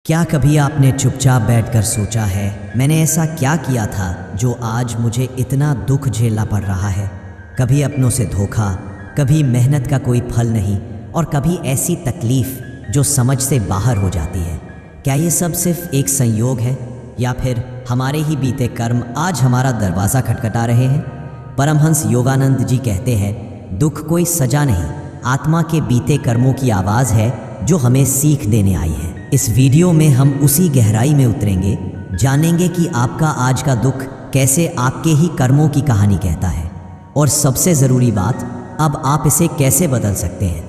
क्या कभी आपने चुपचाप बैठकर सोचा है, मैंने ऐसा क्या किया था जो आज मुझे इतना दुख झेलना पड़ रहा है। कभी अपनों से धोखा, कभी मेहनत का कोई फल नहीं, और कभी ऐसी तकलीफ जो समझ से बाहर हो जाती है। क्या ये सब सिर्फ एक संयोग है, या फिर हमारे ही बीते कर्म आज हमारा दरवाज़ा खटखटा रहे हैं? परमहंस योगानंद जी कहते हैं, दुख कोई सजा नहीं, आत्मा के बीते कर्मों की आवाज़ है जो हमें सीख देने आई है। इस वीडियो में हम उसी गहराई में उतरेंगे, जानेंगे कि आपका आज का दुख कैसे आपके ही कर्मों की कहानी कहता है, और सबसे ज़रूरी बात, अब आप इसे कैसे बदल सकते हैं।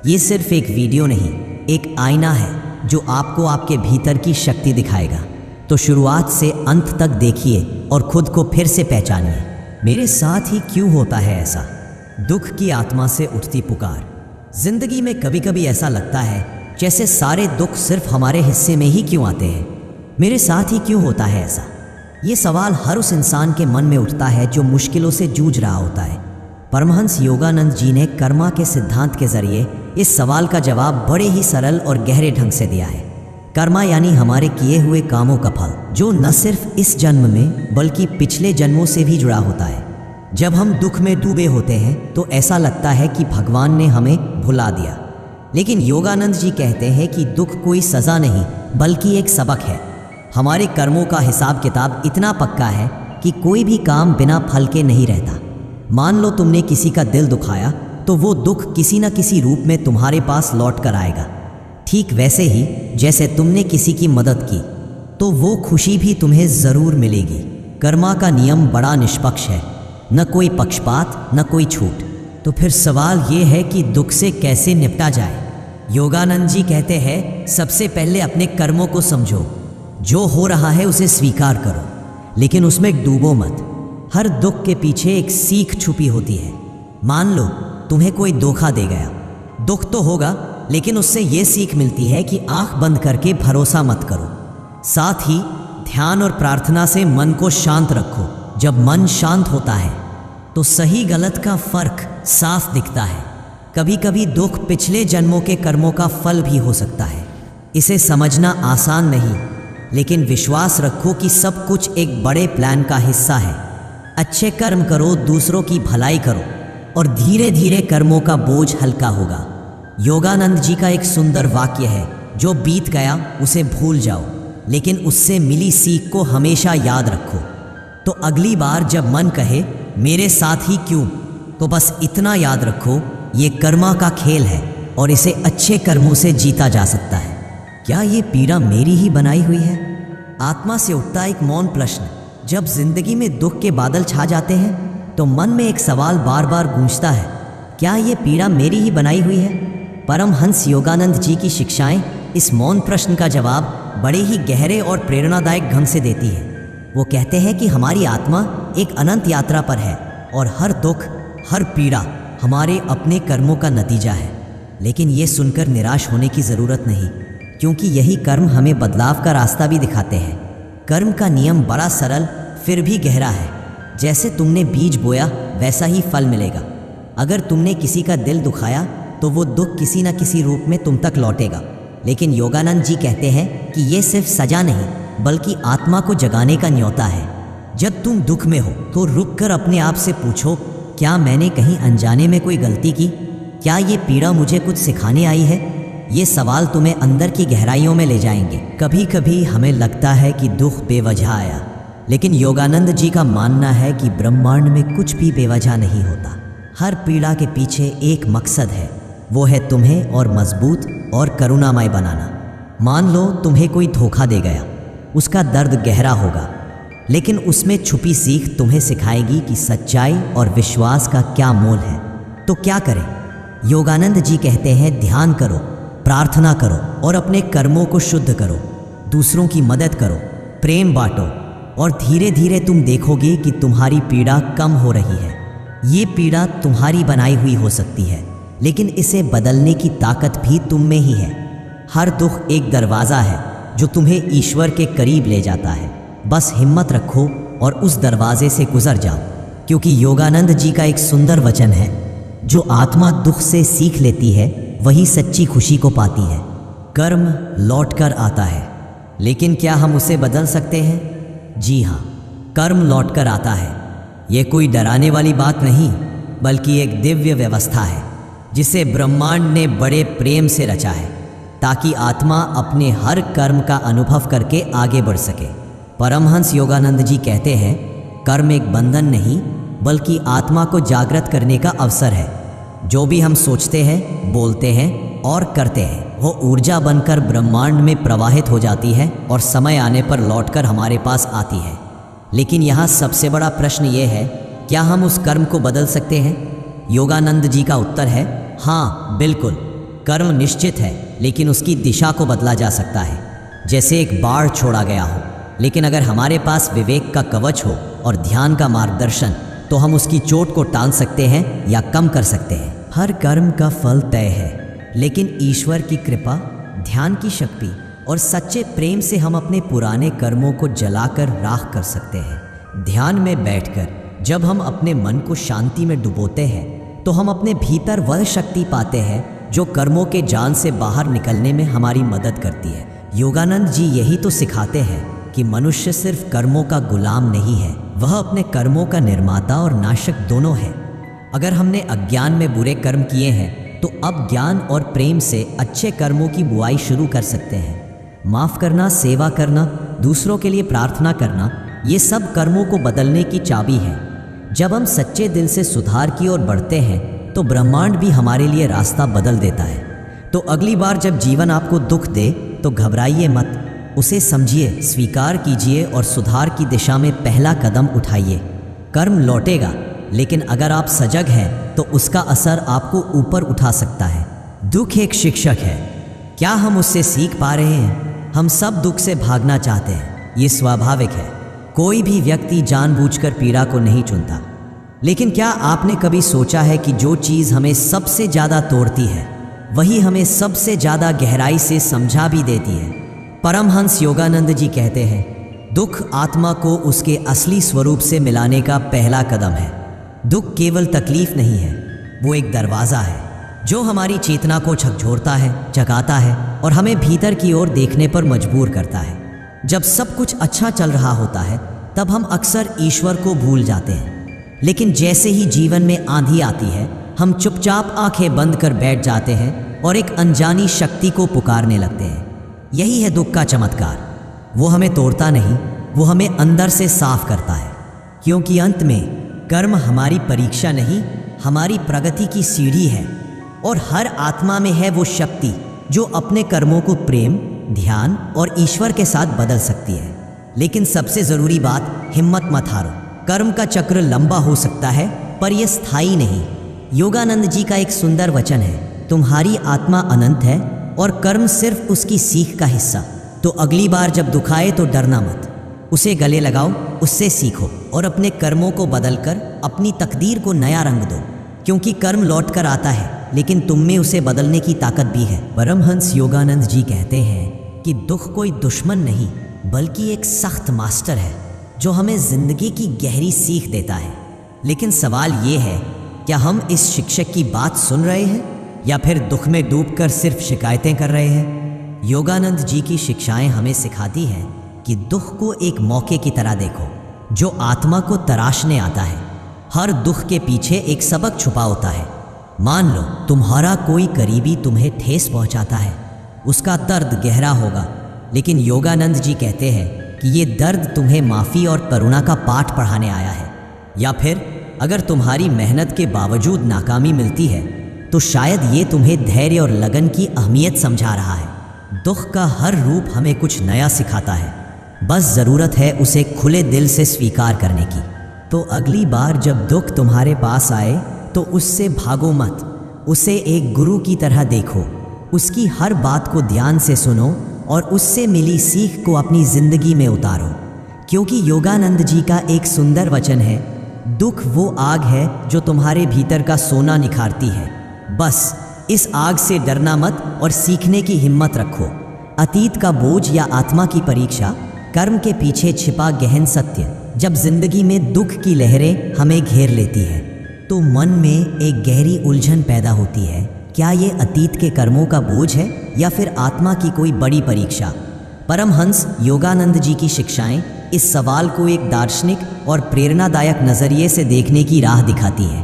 ये सिर्फ एक वीडियो नहीं, एक आईना है जो आपको आपके भीतर की शक्ति दिखाएगा। तो शुरुआत से अंत तक देखिए और खुद को फिर से पहचानिए। मेरे साथ ही क्यों होता है ऐसा? दुख की आत्मा से उठती पुकार। जिंदगी में कभी कभी ऐसा लगता है जैसे सारे दुख सिर्फ हमारे हिस्से में ही क्यों आते हैं। मेरे साथ ही क्यों होता है ऐसा? ये सवाल हर उस इंसान के मन में उठता है जो मुश्किलों से जूझ रहा होता है। परमहंस योगानंद जी ने कर्मा के सिद्धांत के जरिए इस सवाल का जवाब बड़े ही सरल और गहरे ढंग से दिया है। कर्मा यानी हमारे किए हुए कामों का फल, जो न सिर्फ इस जन्म में बल्कि पिछले जन्मों से भी जुड़ा होता है। जब हम दुख में डूबे होते हैं तो ऐसा लगता है कि भगवान ने हमें भुला दिया, लेकिन योगानंद जी कहते हैं कि दुख कोई सज़ा नहीं बल्कि एक सबक है। हमारे कर्मों का हिसाब किताब इतना पक्का है कि कोई भी काम बिना फल के नहीं रहता। मान लो तुमने किसी का दिल दुखाया, तो वो दुख किसी न किसी रूप में तुम्हारे पास लौट कर आएगा। ठीक वैसे ही जैसे तुमने किसी की मदद की, तो वो खुशी भी तुम्हें ज़रूर मिलेगी। कर्मा का नियम बड़ा निष्पक्ष है, न कोई पक्षपात न कोई छूट। तो फिर सवाल ये है कि दुख से कैसे निपटा जाए। योगानंद जी कहते हैं, सबसे पहले अपने कर्मों को समझो। जो हो रहा है उसे स्वीकार करो, लेकिन उसमें डूबो मत। हर दुख के पीछे एक सीख छुपी होती है। मान लो तुम्हें कोई धोखा दे गया, दुख तो होगा, लेकिन उससे ये सीख मिलती है कि आंख बंद करके भरोसा मत करो। साथ ही ध्यान और प्रार्थना से मन को शांत रखो। जब मन शांत होता है तो सही गलत का फर्क साफ दिखता है। कभी कभी दुख पिछले जन्मों के कर्मों का फल भी हो सकता है। इसे समझना आसान नहीं, लेकिन विश्वास रखो कि सब कुछ एक बड़े प्लान का हिस्सा है। अच्छे कर्म करो, दूसरों की भलाई करो, और धीरे धीरे कर्मों का बोझ हल्का होगा। योगानंद जी का एक सुंदर वाक्य है, जो बीत गया उसे भूल जाओ, लेकिन उससे मिली सीख को हमेशा याद रखो। तो अगली बार जब मन कहे मेरे साथ ही क्यों, तो बस इतना याद रखो, ये कर्मा का खेल है और इसे अच्छे कर्मों से जीता जा सकता है। क्या ये पीड़ा मेरी ही बनाई हुई है? आत्मा से उठता एक मौन प्रश्न। जब जिंदगी में दुख के बादल छा जाते हैं तो मन में एक सवाल बार बार गूंजता है, क्या ये पीड़ा मेरी ही बनाई हुई है? परमहंस योगानंद जी की शिक्षाएं इस मौन प्रश्न का जवाब बड़े ही गहरे और प्रेरणादायक ढंग से देती है। वो कहते हैं कि हमारी आत्मा एक अनंत यात्रा पर है, और हर दुख, हर पीड़ा हमारे अपने कर्मों का नतीजा है। लेकिन ये सुनकर निराश होने की ज़रूरत नहीं, क्योंकि यही कर्म हमें बदलाव का रास्ता भी दिखाते हैं। कर्म का नियम बड़ा सरल फिर भी गहरा है। जैसे तुमने बीज बोया वैसा ही फल मिलेगा। अगर तुमने किसी का दिल दुखाया तो वो दुख किसी न किसी रूप में तुम तक लौटेगा। लेकिन योगानंद जी कहते हैं कि ये सिर्फ सजा नहीं बल्कि आत्मा को जगाने का न्योता है। जब तुम दुख में हो तो रुक कर अपने आप से पूछो, क्या मैंने कहीं अनजाने में कोई गलती की? क्या ये पीड़ा मुझे कुछ सिखाने आई है? ये सवाल तुम्हें अंदर की गहराइयों में ले जाएंगे। कभी कभी हमें लगता है कि दुख बेवजह आया, लेकिन योगानंद जी का मानना है कि ब्रह्मांड में कुछ भी बेवजह नहीं होता। हर पीड़ा के पीछे एक मकसद है, वो है तुम्हें और मजबूत और करुणामय बनाना। मान लो तुम्हें कोई धोखा दे गया, उसका दर्द गहरा होगा, लेकिन उसमें छुपी सीख तुम्हें सिखाएगी कि सच्चाई और विश्वास का क्या मोल है। तो क्या करें? योगानंद जी कहते हैं, ध्यान करो, प्रार्थना करो और अपने कर्मों को शुद्ध करो। दूसरों की मदद करो, प्रेम बांटो, और धीरे धीरे तुम देखोगे कि तुम्हारी पीड़ा कम हो रही है। ये पीड़ा तुम्हारी बनाई हुई हो सकती है, लेकिन इसे बदलने की ताकत भी तुम में ही है। हर दुख एक दरवाज़ा है जो तुम्हें ईश्वर के करीब ले जाता है। बस हिम्मत रखो और उस दरवाजे से गुजर जाओ, क्योंकि योगानंद जी का एक सुंदर वचन है, जो आत्मा दुख से सीख लेती है वही सच्ची खुशी को पाती है। कर्म लौट कर आता है, लेकिन क्या हम उसे बदल सकते हैं? जी हाँ, कर्म लौट कर आता है। ये कोई डराने वाली बात नहीं, बल्कि एक दिव्य व्यवस्था है जिसे ब्रह्मांड ने बड़े प्रेम से रचा है, ताकि आत्मा अपने हर कर्म का अनुभव करके आगे बढ़ सके। परमहंस योगानंद जी कहते हैं, कर्म एक बंधन नहीं, बल्कि आत्मा को जागृत करने का अवसर है। जो भी हम सोचते हैं, बोलते हैं और करते हैं, वो ऊर्जा बनकर ब्रह्मांड में प्रवाहित हो जाती है और समय आने पर लौटकर हमारे पास आती है। लेकिन यहाँ सबसे बड़ा प्रश्न ये है, क्या हम उस कर्म को बदल सकते हैं? योगानंद जी का उत्तर है हाँ, बिल्कुल। कर्म निश्चित है, लेकिन उसकी दिशा को बदला जा सकता है। जैसे एक बाढ़ छोड़ा गया हो, लेकिन अगर हमारे पास विवेक का कवच हो और ध्यान का मार्गदर्शन, तो हम उसकी चोट को टाल सकते हैं या कम कर सकते हैं। हर कर्म का फल तय है, लेकिन ईश्वर की कृपा, ध्यान की शक्ति और सच्चे प्रेम से हम अपने पुराने कर्मों को जलाकर राख कर सकते हैं। ध्यान में बैठकर जब हम अपने मन को शांति में डुबोते हैं, तो हम अपने भीतर वह शक्ति पाते हैं जो कर्मों के जाल से बाहर निकलने में हमारी मदद करती है। योगानंद जी यही तो सिखाते हैं कि मनुष्य सिर्फ कर्मों का गुलाम नहीं है, वह अपने कर्मों का निर्माता और नाशक दोनों है। अगर हमने अज्ञान में बुरे कर्म किए हैं, तो अब ज्ञान और प्रेम से अच्छे कर्मों की बुआई शुरू कर सकते हैं। माफ़ करना, सेवा करना, दूसरों के लिए प्रार्थना करना, ये सब कर्मों को बदलने की चाबी है। जब हम सच्चे दिल से सुधार की ओर बढ़ते हैं, तो ब्रह्मांड भी हमारे लिए रास्ता बदल देता है। तो अगली बार जब जीवन आपको दुख दे, तो घबराइए मत, उसे समझिए, स्वीकार कीजिए और सुधार की दिशा में पहला कदम उठाइए। कर्म लौटेगा, लेकिन अगर आप सजग हैं, तो उसका असर आपको ऊपर उठा सकता है। दुख एक शिक्षक है, क्या हम उससे सीख पा रहे हैं? हम सब दुख से भागना चाहते हैं, ये स्वाभाविक है। कोई भी व्यक्ति जानबूझकर पीड़ा को नहीं चुनता। लेकिन क्या आपने कभी सोचा है कि जो चीज़ हमें सबसे ज़्यादा तोड़ती है, वही हमें सबसे ज़्यादा गहराई से समझा भी देती है? परमहंस योगानंद जी कहते हैं, दुख आत्मा को उसके असली स्वरूप से मिलाने का पहला कदम है। दुख केवल तकलीफ नहीं है, वो एक दरवाज़ा है जो हमारी चेतना को झकझोरता है, जगाता है और हमें भीतर की ओर देखने पर मजबूर करता है। जब सब कुछ अच्छा चल रहा होता है, तब हम अक्सर ईश्वर को भूल जाते हैं। लेकिन जैसे ही जीवन में आंधी आती है, हम चुपचाप आंखें बंद कर बैठ जाते हैं और एक अनजानी शक्ति को पुकारने लगते हैं। यही है दुख का चमत्कार। वो हमें तोड़ता नहीं, वो हमें अंदर से साफ करता है। क्योंकि अंत में कर्म हमारी परीक्षा नहीं, हमारी प्रगति की सीढ़ी है। और हर आत्मा में है वो शक्ति जो अपने कर्मों को प्रेम, ध्यान और ईश्वर के साथ बदल सकती है। लेकिन सबसे ज़रूरी बात, हिम्मत मत हारो। कर्म का चक्र लंबा हो सकता है, पर यह स्थायी नहीं। योगानंद जी का एक सुंदर वचन है, तुम्हारी आत्मा अनंत है और कर्म सिर्फ उसकी सीख का हिस्सा। तो अगली बार जब दुखाए तो डरना मत, उसे गले लगाओ, उससे सीखो और अपने कर्मों को बदलकर अपनी तकदीर को नया रंग दो। क्योंकि कर्म लौट कर आता है, लेकिन तुम में उसे बदलने की ताकत भी है। परमहंस योगानंद जी कहते हैं कि दुख कोई दुश्मन नहीं, बल्कि एक सख्त मास्टर है जो हमें जिंदगी की गहरी सीख देता है। लेकिन सवाल ये है, क्या हम इस शिक्षक की बात सुन रहे हैं या फिर दुख में डूबकर सिर्फ शिकायतें कर रहे हैं? योगानंद जी की शिक्षाएं हमें सिखाती हैं कि दुख को एक मौके की तरह देखो जो आत्मा को तराशने आता है। हर दुख के पीछे एक सबक छुपा होता है। मान लो तुम्हारा कोई करीबी तुम्हें ठेस पहुंचाता है, उसका दर्द गहरा होगा, लेकिन योगानंद जी कहते हैं कि ये दर्द तुम्हें माफ़ी और करुणा का पाठ पढ़ाने आया है। या फिर अगर तुम्हारी मेहनत के बावजूद नाकामी मिलती है, तो शायद ये तुम्हें धैर्य और लगन की अहमियत समझा रहा है। दुख का हर रूप हमें कुछ नया सिखाता है, बस ज़रूरत है उसे खुले दिल से स्वीकार करने की। तो अगली बार जब दुख तुम्हारे पास आए, तो उससे भागो मत, उसे एक गुरु की तरह देखो, उसकी हर बात को ध्यान से सुनो और उससे मिली सीख को अपनी ज़िंदगी में उतारो। क्योंकि योगानंद जी का एक सुंदर वचन है, दुख वो आग है जो तुम्हारे भीतर का सोना निखारती है। बस इस आग से डरना मत और सीखने की हिम्मत रखो। अतीत का बोझ या आत्मा की परीक्षा, कर्म के पीछे छिपा गहन सत्य, जब जिंदगी में दुख की लहरें हमें घेर लेती है, तो मन में एक गहरी उलझन पैदा होती है। क्या ये अतीत के कर्मों का बोझ है या फिर आत्मा की कोई बड़ी परीक्षा? परमहंस योगानंद जी की शिक्षाएं इस सवाल को एक दार्शनिक और प्रेरणादायक नज़रिए से देखने की राह दिखाती है।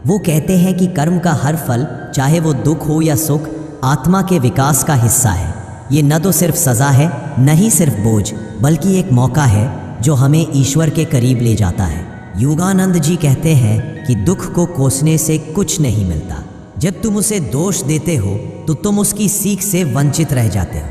वो कहते हैं कि कर्म का हर फल, चाहे वो दुख हो या सुख, आत्मा के विकास का हिस्सा है। ये न तो सिर्फ सज़ा है, न ही सिर्फ बोझ, बल्कि एक मौका है जो हमें ईश्वर के करीब ले जाता है। योगानंद जी कहते हैं कि दुख को कोसने से कुछ नहीं मिलता। जब तुम उसे दोष देते हो तो तुम उसकी सीख से वंचित रह जाते हो।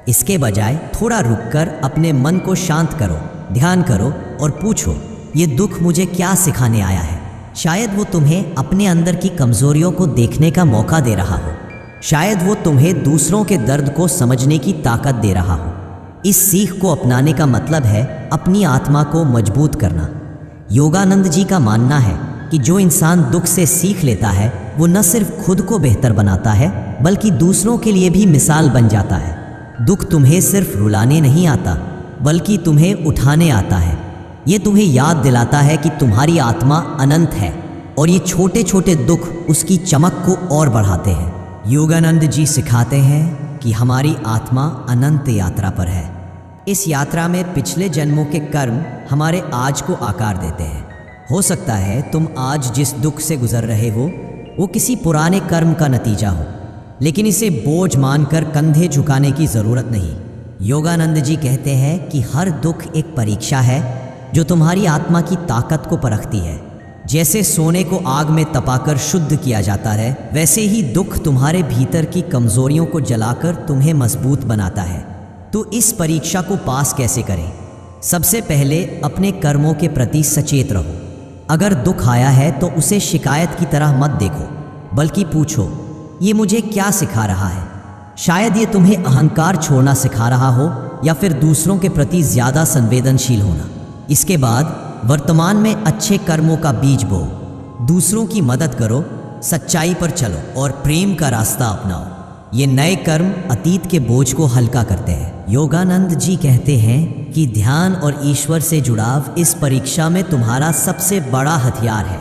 इसके बजाय थोड़ा रुककर अपने मन को शांत करो, ध्यान करो और पूछो, ये दुख मुझे क्या सिखाने आया है। शायद वो तुम्हें अपने अंदर की कमजोरियों को देखने का मौका दे रहा हो। शायद वो तुम्हें दूसरों के दर्द को समझने की ताकत दे रहा हो। इस सीख को अपनाने का मतलब है अपनी आत्मा को मजबूत करना। योगानंद जी का मानना है कि जो इंसान दुख से सीख लेता है वो न सिर्फ खुद को बेहतर बनाता है, बल्कि दूसरों के लिए भी मिसाल बन जाता है। दुख तुम्हें सिर्फ रुलाने नहीं आता, बल्कि तुम्हें उठाने आता है। ये तुम्हें याद दिलाता है कि तुम्हारी आत्मा अनंत है और ये छोटे छोटे दुख उसकी चमक को और बढ़ाते हैं। योगानंद जी सिखाते हैं कि हमारी आत्मा अनंत यात्रा पर है। इस यात्रा में पिछले जन्मों के कर्म हमारे आज को आकार देते हैं। हो सकता है तुम आज जिस दुख से गुजर रहे हो वो किसी पुराने कर्म का नतीजा हो, लेकिन इसे बोझ मानकर कंधे झुकाने की ज़रूरत नहीं। योगानंद जी कहते हैं कि हर दुख एक परीक्षा है जो तुम्हारी आत्मा की ताकत को परखती है। जैसे सोने को आग में तपाकर शुद्ध किया जाता है, वैसे ही दुख तुम्हारे भीतर की कमजोरियों को जलाकर तुम्हें मजबूत बनाता है। तो इस परीक्षा को पास कैसे करें? सबसे पहले अपने कर्मों के प्रति सचेत रहो। अगर दुख आया है तो उसे शिकायत की तरह मत देखो, बल्कि पूछो, ये मुझे क्या सिखा रहा है। शायद ये तुम्हें अहंकार छोड़ना सिखा रहा हो या फिर दूसरों के प्रति ज़्यादा संवेदनशील होना। इसके बाद वर्तमान में अच्छे कर्मों का बीज बो, दूसरों की मदद करो, सच्चाई पर चलो और प्रेम का रास्ता अपनाओ। ये नए कर्म अतीत के बोझ को हल्का करते हैं। योगानंद जी कहते हैं कि ध्यान और ईश्वर से जुड़ाव इस परीक्षा में तुम्हारा सबसे बड़ा हथियार है।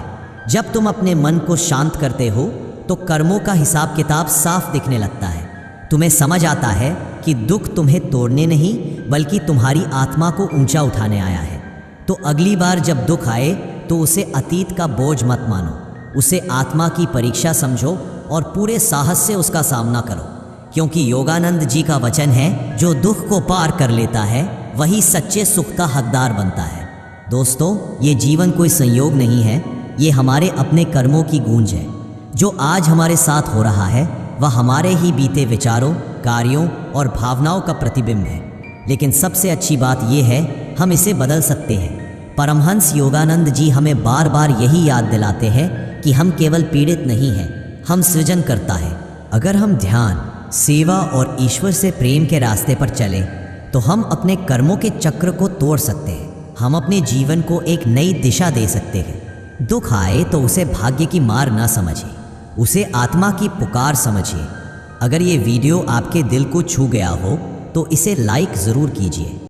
जब तुम अपने मन को शांत करते हो तो कर्मों का हिसाब किताब साफ दिखने लगता है। तुम्हें समझ आता है कि दुख तुम्हें तोड़ने नहीं, बल्कि तुम्हारी आत्मा को ऊंचा उठाने आया है। तो अगली बार जब दुख आए तो उसे अतीत का बोझ मत मानो, उसे आत्मा की परीक्षा समझो और पूरे साहस से उसका सामना करो। क्योंकि योगानंद जी का वचन है, जो दुख को पार कर लेता है वही सच्चे सुख का हकदार बनता है। दोस्तों, ये जीवन कोई संयोग नहीं है, ये हमारे अपने कर्मों की गूंज है। जो आज हमारे साथ हो रहा है वह हमारे ही बीते विचारों, कार्यों और भावनाओं का प्रतिबिंब है। लेकिन सबसे अच्छी बात यह है, हम इसे बदल सकते हैं। परमहंस योगानंद जी हमें बार बार यही याद दिलाते हैं कि हम केवल पीड़ित नहीं हैं, हम सृजन करता है। अगर हम ध्यान, सेवा और ईश्वर से प्रेम के रास्ते पर चलें तो हम अपने कर्मों के चक्र को तोड़ सकते हैं। हम अपने जीवन को एक नई दिशा दे सकते हैं। दुख आए तो उसे भाग्य की मार ना समझिए, उसे आत्मा की पुकार समझिए। अगर ये वीडियो आपके दिल को छू गया हो तो इसे लाइक ज़रूर कीजिए।